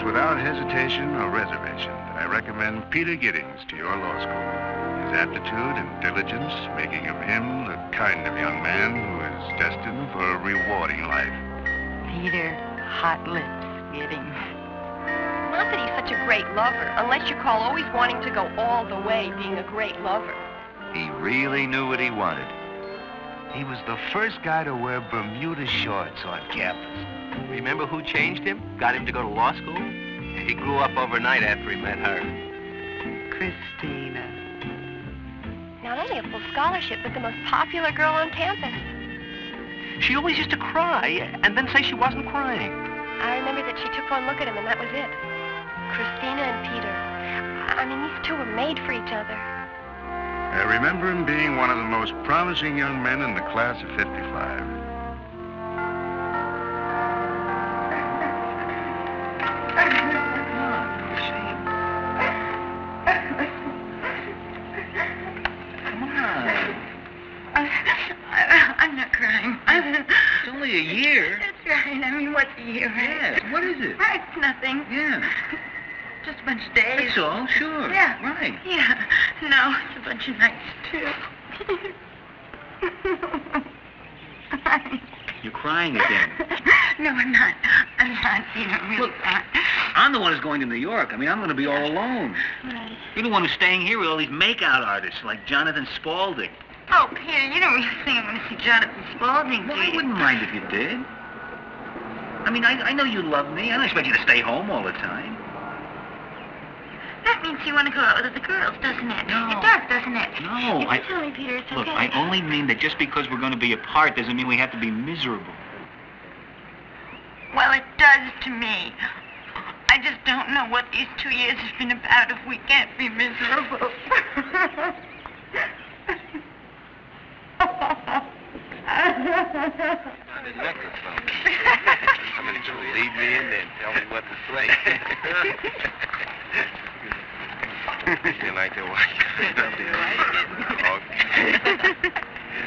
is without hesitation or reservation that I recommend Peter Giddings to your law school. His aptitude and diligence making of him the kind of young man who is destined for a rewarding life. Peter, hot lips, Giddings. Not that he's such a great lover, unless you call always wanting to go all the way being a great lover. He really knew what he wanted. He was the first guy to wear Bermuda shorts on campus. Remember who changed him? Got him to go to law school? He grew up overnight after he met her. Christina. Not only a full scholarship, but the most popular girl on campus. She always used to cry and then say she wasn't crying. I remember that she took one look at him and that was it. Christina and Peter. I mean, these two were made for each other. I remember him being one of the most promising young men in the class of 55. I'm not crying. It's only a year. That's right. I mean, what's a year, right? Yeah, what is it? It's nothing. Yeah. Just a bunch of days. That's all, sure. Yeah. Right. Yeah. No, it's a bunch of nights, too. You're crying again. No, I'm not. I'm not, Peter. I'm really not. I'm the one who's going to New York. I mean, I'm going to be all alone. Right. You're the one who's staying here with all these make-out artists like Jonathan Spaulding. Oh, Peter, you don't really think I'm going to see Jonathan Spaulding, do Well, I you? wouldn't mind if you did. I mean, I know you love me. I don't expect you to stay home all the time. That means you want to go out with other girls, doesn't it? No. It does, doesn't it? No, You can tell me, Peter, it's okay. Look, I only mean that just because we're going to be apart doesn't mean we have to be miserable. Well, it does to me. I just don't know what these 2 years have been about if we can't be miserable. The microphone. Leave me in there and tell me what to play. You like the white? Okay.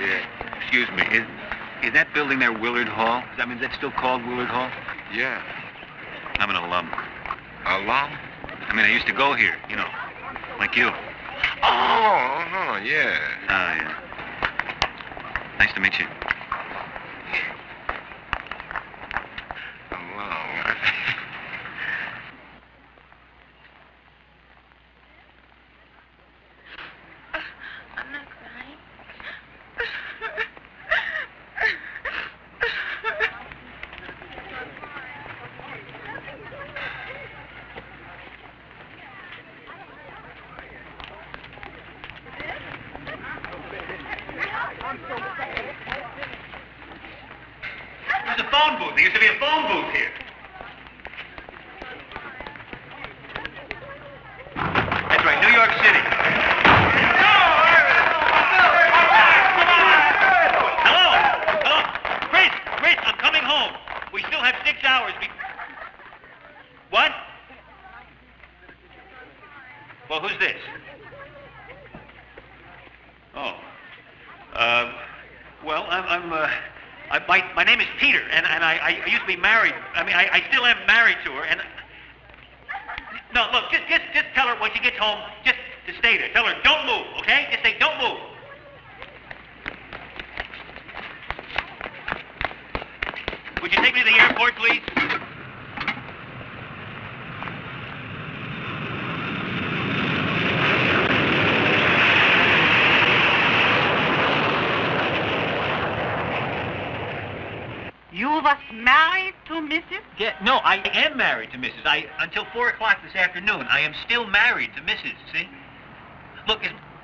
Yeah. Excuse me, is that building there Willard Hall? I mean, is that still called Willard Hall? Yeah. I'm an alum. Alum? I mean, I used to go here, you know, like you. Oh, yeah. Ah, yeah. Nice to meet you. Alum. I'm not crying. There's a phone booth. There used to be a phone booth here. That's right, New York City. Hello? Hello? Chris, I'm coming home. We still have 6 hours What? Well, who's this? Oh. Well, my name is Peter, and I used to be married. I mean, I still am married to her, and... No, look, just tell her when she gets home, just to stay there. Tell her, don't move, okay? Just say, don't move. Would you take me to the airport, please? You was married to Mrs.? Yeah, no, I am married to Mrs. Until 4 o'clock this afternoon, I am still married to Mrs., see? Look,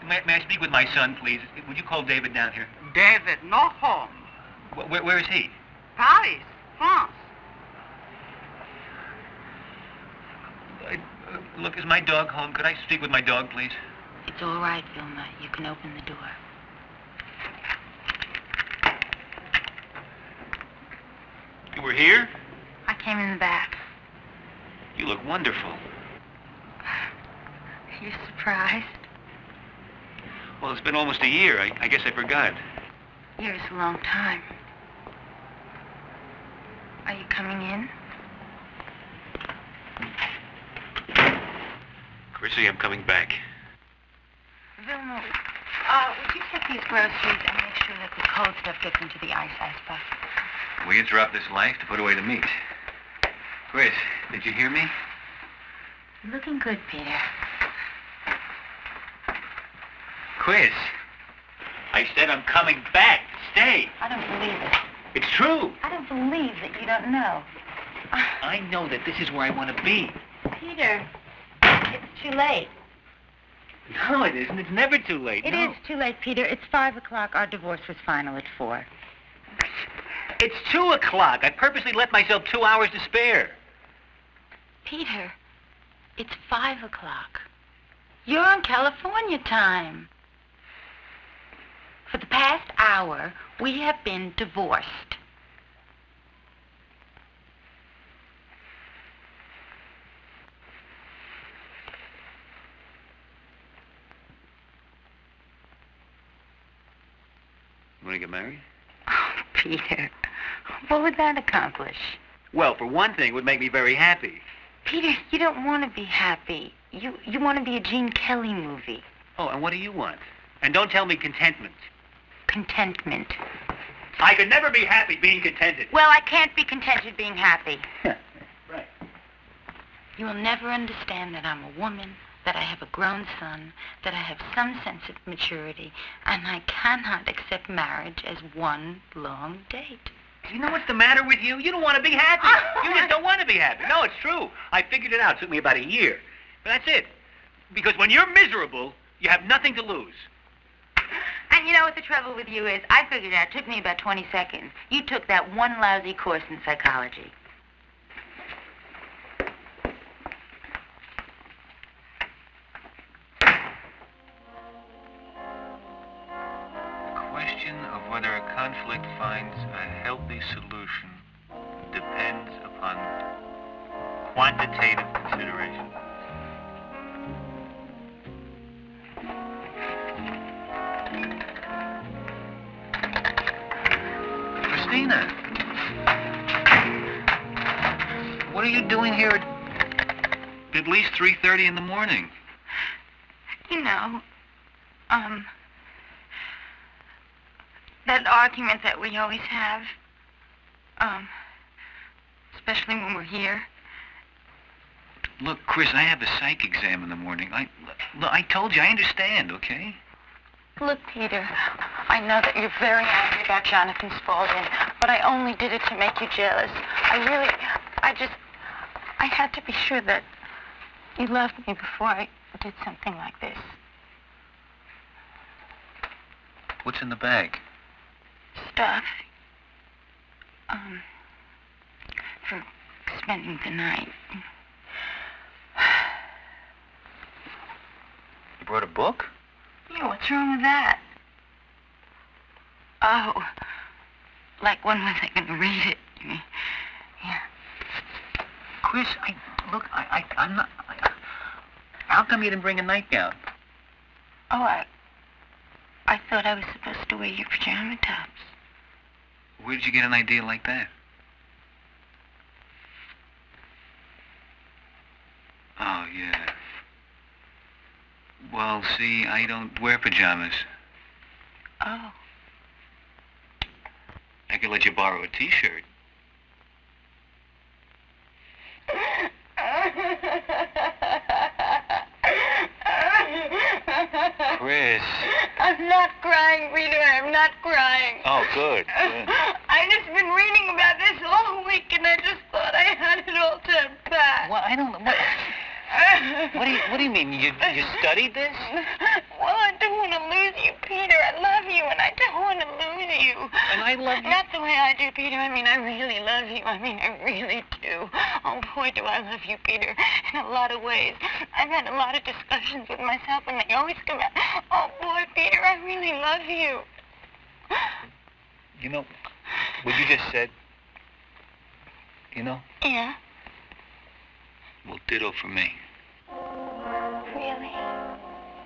may I speak with my son, please? Would you call David down here? David, no home. Where is he? Paris, France. Look, is my dog home? Could I speak with my dog, please? It's all right, Vilma. You can open the door. You were here? I came in the back. You look wonderful. You surprised? Well, it's been almost a year. I guess I forgot. Year's a long time. Are you coming in? Chrissy, I'm coming back. Vilma, would you take these groceries and make sure that the cold stuff gets into the ice box? We interrupt this life to put away the meat. Chris, did you hear me? Looking good, Peter. Chris. I said I'm coming back. Stay. I don't believe it. It's true. I don't believe that you don't know. I know that this is where I want to be. Peter, it's too late. No, it isn't. It's never too late. It is too late, Peter. It's 5 o'clock. Our divorce was final at 4. It's 2 o'clock. I purposely left myself 2 hours to spare. Peter, it's 5 o'clock. You're on California time. For the past hour, we have been divorced. You want to get married? Oh, Peter, what would that accomplish? Well, for one thing, it would make me very happy. Peter, you don't want to be happy. You want to be a Gene Kelly movie. Oh, and what do you want? And don't tell me contentment. Contentment. I could never be happy being contented. Well, I can't be contented being happy. Right. You will never understand that I'm a woman, that I have a grown son, that I have some sense of maturity, and I cannot accept marriage as one long date. You know what's the matter with you? You don't want to be happy. You just don't want to be happy. No, it's true. I figured it out. It took me about a year. But that's it. Because when you're miserable, you have nothing to lose. And you know what the trouble with you is? I figured it out. It took me about 20 seconds. You took that one lousy course in psychology. The question of whether a conflict finds a healthy solution depends upon quantitative consideration. Christina, what are you doing here at least 3:30 in the morning? You know, that argument that we always have, especially when we're here. Look, Chris, I have a psych exam in the morning. I told you, I understand, okay? Look, Peter, I know that you're very angry about Jonathan Spaulding, but I only did it to make you jealous. I had to be sure that you loved me before I did something like this. What's in the bag? Stuff. For spending the night. You brought a book? Yeah, what's wrong with that? Oh, like when was I going to read it? Yeah. Chris, I'm not... How come you didn't bring a nightgown? Oh, I thought I was supposed to wear your pajama tops. Where did you get an idea like that? Oh, yeah. Well, see, I don't wear pajamas. Oh. I could let you borrow a t-shirt. Chris. I'm not crying, Peter. I'm not crying. Oh, good. I've just been reading about this all week, and I just thought I had it all turned back. Well, I don't know. What do you mean? You studied this? Well, I don't want to lose you, Peter. I love you, and I don't want to lose you. And I love you. Not the way I do, Peter. I mean, I really love you. I mean, I really do. Oh, boy, do I love you, Peter, in a lot of ways. I've had a lot of discussions with myself, and they always come out, oh, boy, Peter, I really love you. You know, what you just said, you know? Yeah? Well, ditto for me. Really?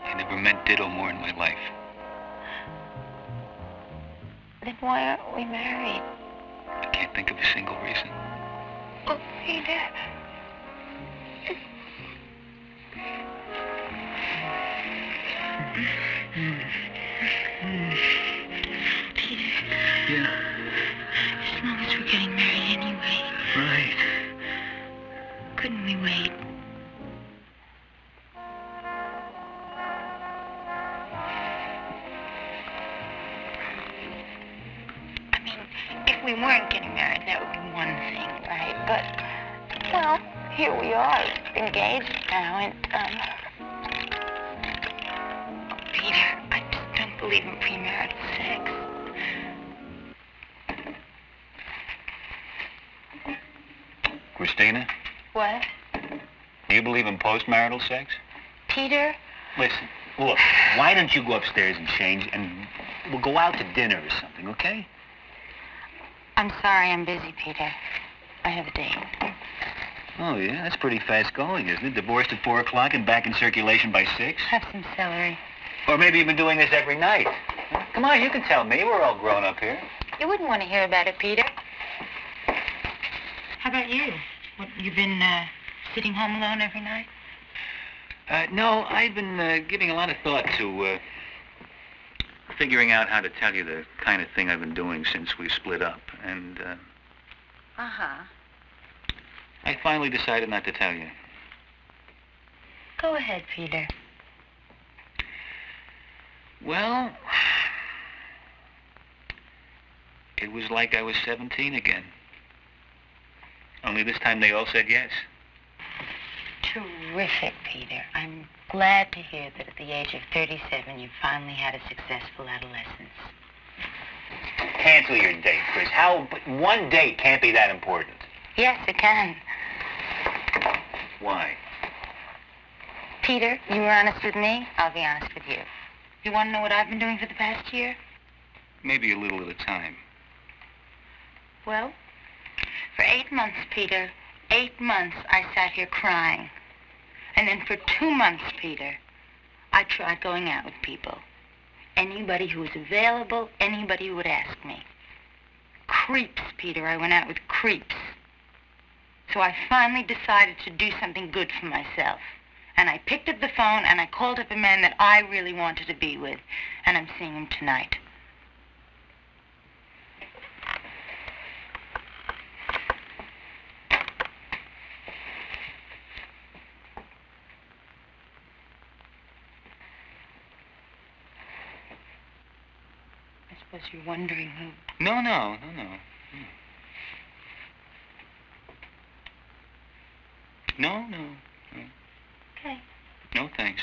I never meant ditto more in my life. Then why aren't we married? I can't think of a single reason. Oh, Peter. Yeah. As long as we're getting married anyway. Right. Couldn't we wait? I mean, if we weren't getting married, that would be one thing, right? But, well, here we are, engaged now, and, Peter, I just don't believe in premarital sex. Christina, What? do you believe in postmarital sex? Peter? Listen, look, why don't you go upstairs and change, and we'll go out to dinner or something, okay? I'm sorry, I'm busy, Peter. I have a date. Oh, yeah? That's pretty fast going, isn't it? Divorced at 4 o'clock and back in circulation by 6? Have some celery. Or maybe you've been doing this every night. Come on, you can tell me. We're all grown up here. You wouldn't want to hear about it, Peter. How about you? What, you've been, sitting home alone every night? No, I've been giving a lot of thought to figuring out how to tell you the kind of thing I've been doing since we split up. And, Uh-huh. I finally decided not to tell you. Go ahead, Peter. Well, it was like I was 17 again. Only this time they all said yes. Terrific, Peter. I'm glad to hear that at the age of 37 you finally had a successful adolescence. Cancel your date, Chris. One date can't be that important. Yes, it can. Why? Peter, you were honest with me. I'll be honest with you. You want to know what I've been doing for the past year? Maybe a little at a time. Well, for 8 months, Peter, 8 months I sat here crying. And then for 2 months, Peter, I tried going out with people. Anybody who was available, anybody who would ask me. Creeps, Peter. I went out with creeps. So I finally decided to do something good for myself. And I picked up the phone and I called up a man that I really wanted to be with. And I'm seeing him tonight. I suppose you're wondering who... No. No. Okay. No, thanks.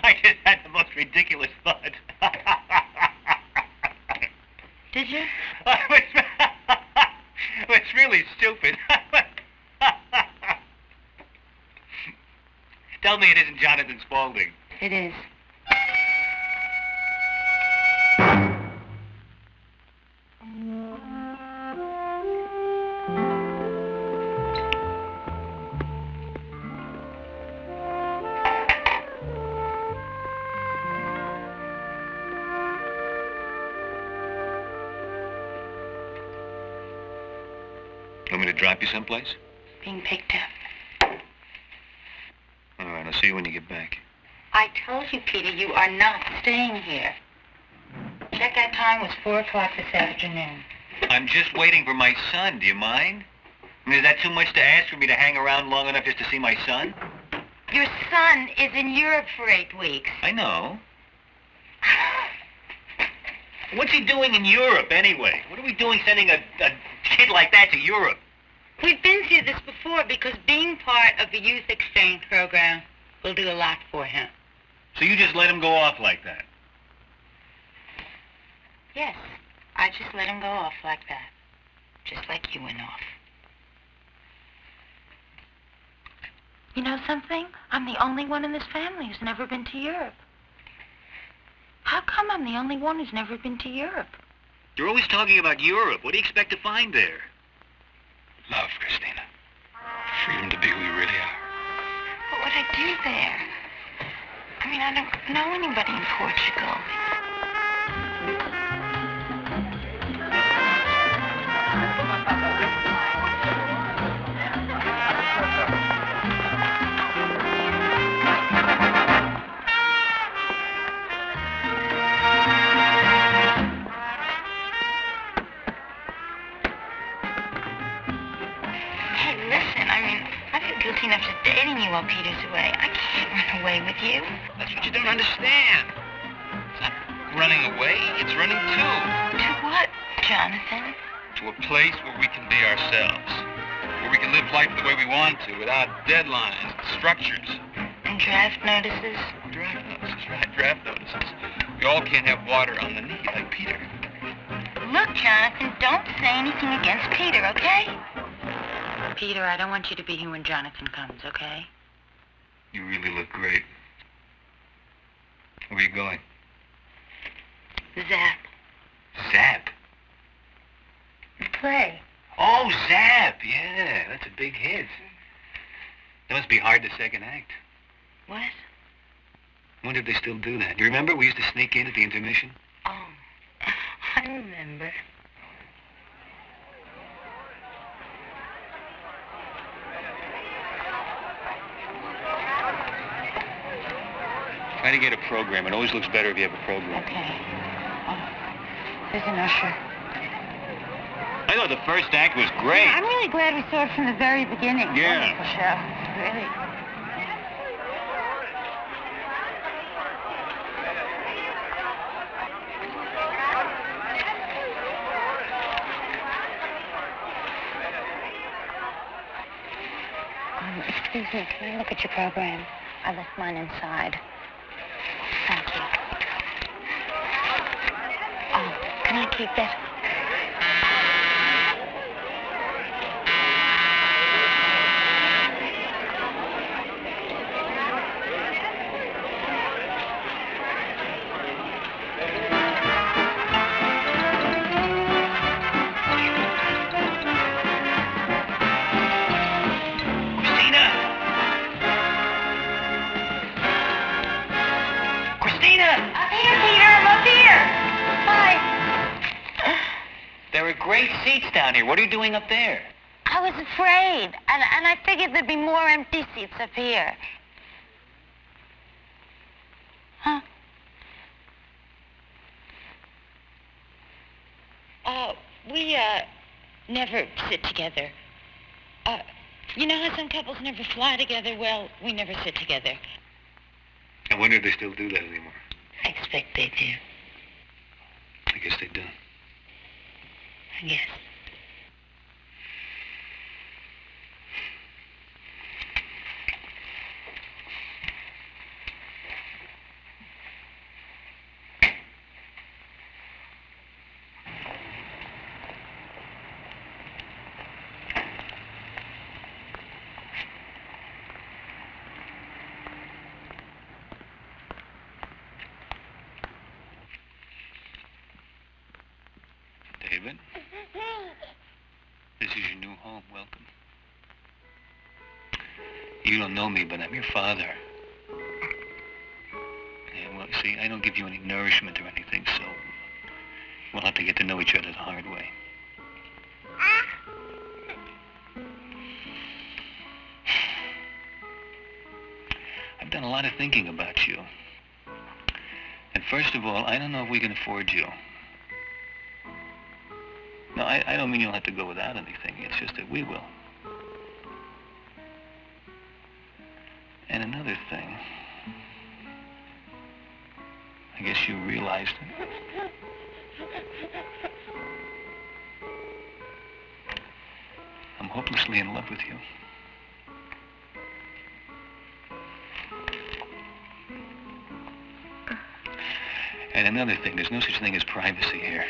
I just had the most ridiculous thought. Did you? It was really stupid. Tell me it isn't Jonathan Spaulding. It is. Want me to drop you someplace? Being picked up. All right, I'll see you when you get back. I told you, Peter, you are not staying here. Check-out time was 4 o'clock this afternoon. I'm just waiting for my son. Do you mind? I mean, is that too much to ask for me to hang around long enough just to see my son? Your son is in Europe for 8 weeks. I know. What's he doing in Europe, anyway? What are we doing sending a kid like that to Europe? We've been through this before because being part of the youth exchange program will do a lot for him. So you just let him go off like that? Yes, I just let him go off like that. Just like you went off. You know something? I'm the only one in this family who's never been to Europe. How come I'm the only one who's never been to Europe? You're always talking about Europe. What do you expect to find there? Love, Christina. Freedom to be who you really are. What would I do there? I mean, I don't know anybody in Portugal. Hey, listen, I mean, I feel guilty enough just dating you while Peter's away. I can't run away with you. That's what you don't understand. It's not running away, it's running to. To what, Jonathan? To a place where we can be ourselves. Where we can live life the way we want to, without deadlines, structures. And draft notices? Draft notices, right, draft notices. We all can't have water on the knee like Peter. Look, Jonathan, don't say anything against Peter, okay? Peter, I don't want you to be here when Jonathan comes, okay? You really look great. Where are you going? Zap. Zap? The play. Oh, Zap, yeah, that's a big hit. That must be hard to second act. What? I wonder if they still do that. You remember we used to sneak in at the intermission? Oh, I remember. Try to get a program. It always looks better if you have a program. Okay. Oh, there's an usher. I thought the first act was great. I'm really glad we saw it from the very beginning. Yeah. Wonderful show. Really. Excuse me, can I look at your program? I left mine inside. Thank you. Oh, can I keep that? Great seats down here. What are you doing up there? I was afraid, and I figured there'd be more empty seats up here. Huh? We never sit together. You know how some couples never fly together? Well, we never sit together. I wonder if they still do that anymore. I expect they do. I guess they do. I guess. David, this is your new home. Welcome. You don't know me, but I'm your father. And, well, see, I don't give you any nourishment or anything, so we'll have to get to know each other the hard way. I've done a lot of thinking about you. And first of all, I don't know if we can afford you. No, I don't mean you'll have to go without anything. It's just that we will. And another thing. I guess you realized it. I'm hopelessly in love with you. And another thing, there's no such thing as privacy here.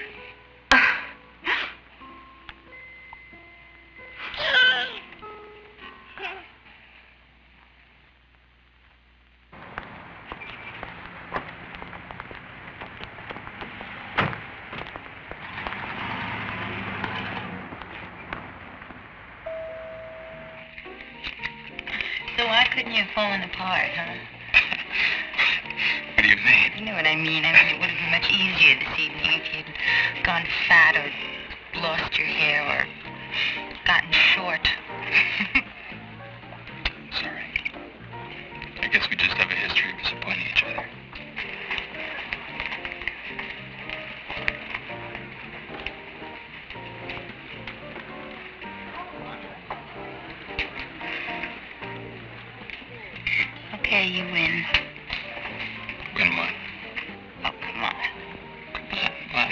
So why couldn't you have fallen apart, huh? What do you mean? You know what I mean. I mean, it would have been much easier this evening if you'd gone fat or lost your hair or gotten short. Sorry. I guess we just have a history of disappointing each other. Okay, you win. Win what? Oh, come on. What?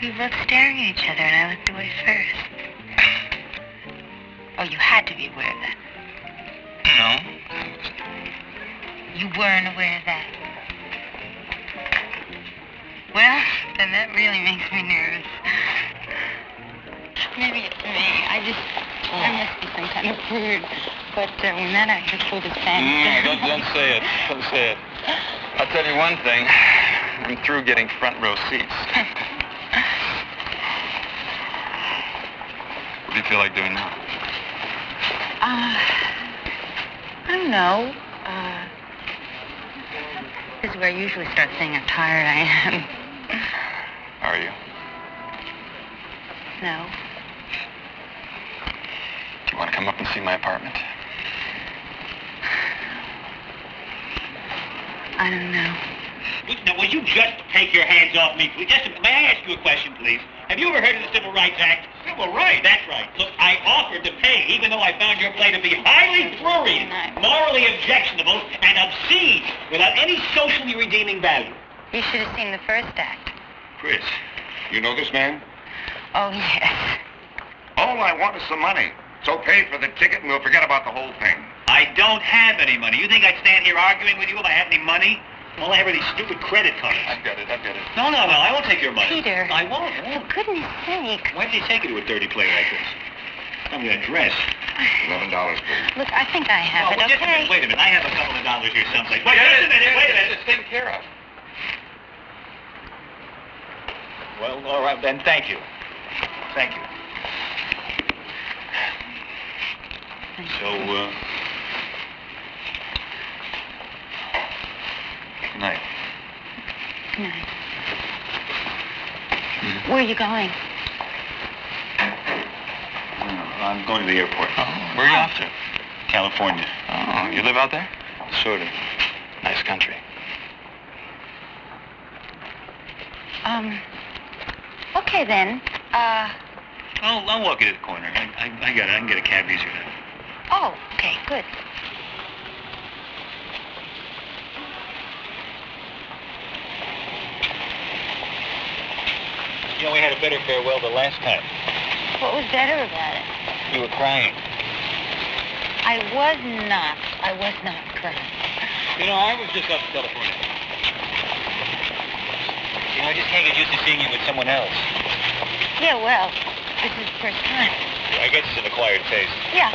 We were both staring at each other, and I looked away first. Oh, you had to be aware of that. No, I wasn't. You weren't aware of that. Well, then that really makes me nervous. Maybe it's me. I must be some kind of prude. But when that actor pulled his pants down... Don't say it. Don't say it. I'll tell you one thing. I'm through getting front row seats. What do you feel like doing now? I don't know. This is where I usually start saying how tired I am. Are you? No. Do you want to come up and see my apartment? I don't know. Now, will you just take your hands off me, please? May I ask you a question, please? Have you ever heard of the Civil Rights Act? Civil Rights? That's right. Look, I offered to pay, even though I found your play to be highly prurient, morally objectionable, and obscene, without any socially redeeming value. You should have seen the first act. Chris, you know this man? Oh, yes. All I want is some money. So pay for the ticket and we'll forget about the whole thing. I don't have any money. You think I'd stand here arguing with you if I had any money? All I have are these stupid credit cards. I've got it. No, I won't take your money. Peter. I won't. For goodness sake. Why did you take it to a dirty play like this? Tell me that dress. $11, please. Look, I think I have it, Just a okay? minute, wait a minute. I have a couple of dollars here someplace. Wait a minute. It's taken care of. Well, all right, then, thank you. Thank you. So, Good night. Good night. Where are you going? I'm going to the airport. Oh, where are you off to? California. Oh, you live out there? Sort of. Nice country. Okay then. I'll walk you to the corner. I got it. I can get a cab easier now. Oh, okay, good. You know, we had a better farewell the last time. What was better about it? You were crying. I was not crying. You know, I was just up in California. You know, I just can't get used to seeing you with someone else. Yeah, well, this is the first time. I guess it's an acquired taste. Yeah.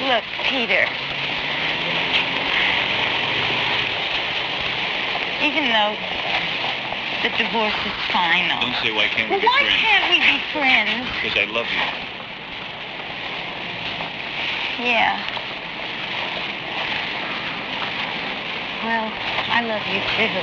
Look, Peter. Even though the divorce is final. Don't say why can't we Well, be why friends? can't we be friends? Because I love you. Yeah. Well, I love you too.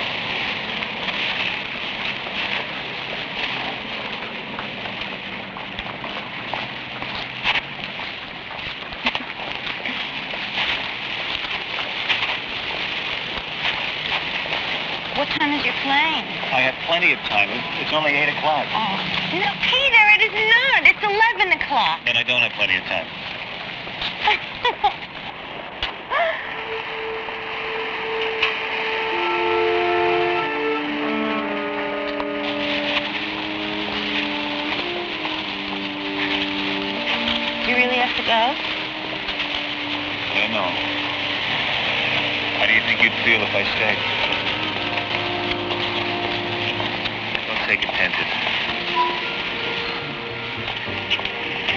What time is your plane? I have plenty of time. It's only 8 o'clock. Oh, no, Peter, it is not. It's 11 o'clock. And I don't have plenty of time. You really have to go? I know. How do you think you'd feel if I stayed? Don't take it tented.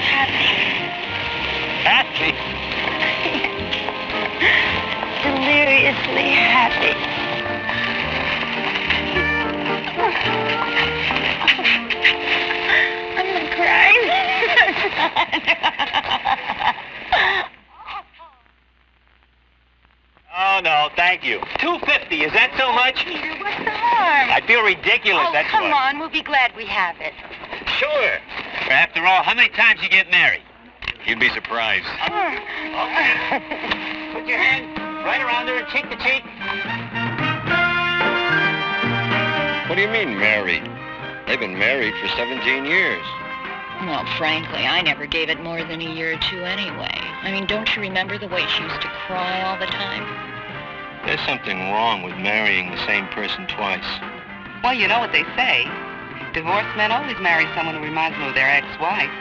Happy. Happy? Deliriously happy. I'm not crying. Oh, no, thank you. $2.50, is that so much? Peter, what's the Farr. I feel ridiculous, Oh, that's come why. on. We'll be glad we have it. Sure. After all, how many times you get married? You'd be surprised. Okay. Put your hand right around her, cheek to cheek. What do you mean, married? They've been married for 17 years. Well, frankly, I never gave it more than a year or two anyway. I mean, don't you remember the way she used to cry all the time? There's something wrong with marrying the same person twice. Well, you know what they say. Divorced men always marry someone who reminds them of their ex-wife.